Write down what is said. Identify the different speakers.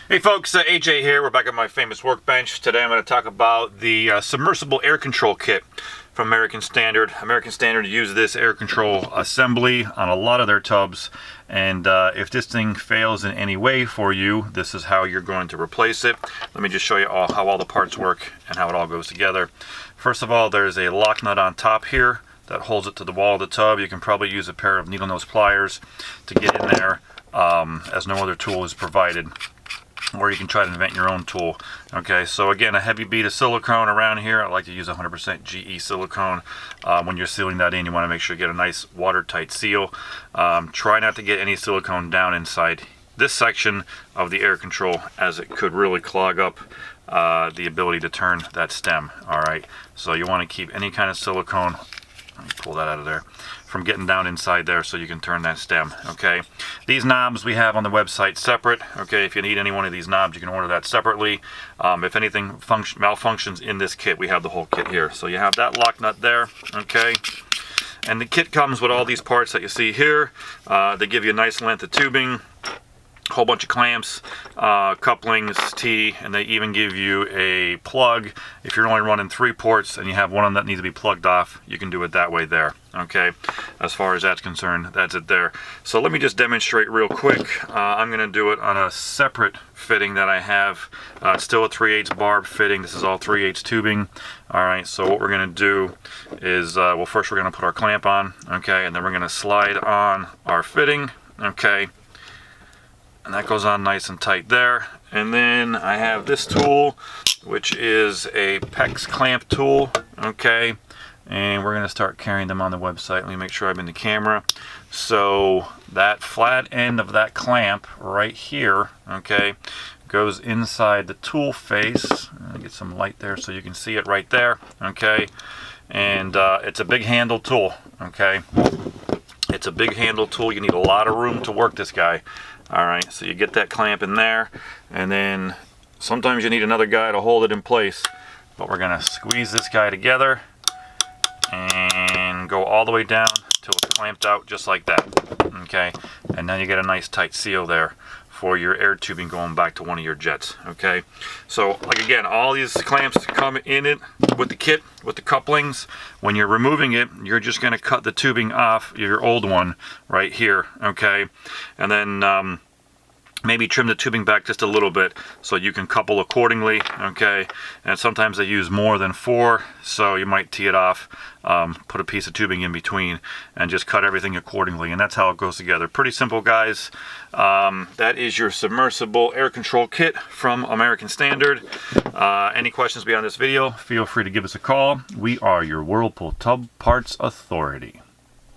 Speaker 1: Hey folks, AJ here. We're back at my famous workbench. Today I'm going to talk about the submersible air control kit from American Standard. American Standard used this air control assembly on a lot of their tubs, and if this thing fails in any way for you, this is how you're going to replace it. Let me just show you how all the parts work and how it all goes together. First of all, there's a lock nut on top here that holds it to the wall of the tub. You can probably use a pair of needle nose pliers to get in there, as no other tool is provided. Or you can try to invent your own tool. Okay, so again, a heavy bead of silicone around here. I like to use 100% GE silicone. When you're sealing that in, you want to make sure you get a nice watertight seal. Try not to get any silicone down inside this section of the air control, as it could really clog up the ability to turn that stem. Alright, so you want to keep any kind of silicone, let me pull that out of there, from getting down inside there so you can turn that stem. Okay, these knobs we have on the website separate. Okay, if you need any one of these knobs, you can order that separately. If anything malfunctions in this kit, we have the whole kit here. So you have that lock nut there. Okay, and the kit comes with all these parts that you see here. They give you a nice length of tubing, a whole bunch of clamps, couplings, T, and they even give you a plug. If you're only running 3 ports and you have one of them that needs to be plugged off, you can do it that way there. Okay, as far as that's concerned, that's it there. So let me just demonstrate real quick. I'm going to do it on a separate fitting that I have. It's still a 3/8 barb fitting. This is all 3/8 tubing. Alright, so what we're going to do is, well, first we're going to put our clamp on, okay, and then we're going to slide on our fitting, okay, and that goes on nice and tight there. And then I have this tool, which is a PEX clamp tool, okay, and we're going to start carrying them on the website. Let me make sure I'm in the camera. So that flat end of that clamp right here, okay, goes inside the tool face. Get some light there so you can see it right there, okay, and it's a big handle tool, okay. It's a big handle tool. You need a lot of room to work this guy. Alright, so you get that clamp in there, and then sometimes you need another guy to hold it in place. But we're going to squeeze this guy together and go all the way down till it's clamped out just like that. Okay, and now you get a nice tight seal there for your air tubing going back to one of your jets. Okay, so like again, all these clamps come in it with the kit, with the couplings. When you're removing it, you're just going to cut the tubing off your old one right here. Okay, and then maybe trim the tubing back just a little bit so you can couple accordingly. Okay, and sometimes they use more than 4, so you might tee it off, put a piece of tubing in between, and just cut everything accordingly, and that's how it goes together. Pretty simple, guys. That is your submersible air control kit from American Standard. Any questions beyond this video, feel free to give us a call. We are your Whirlpool Tub Parts Authority.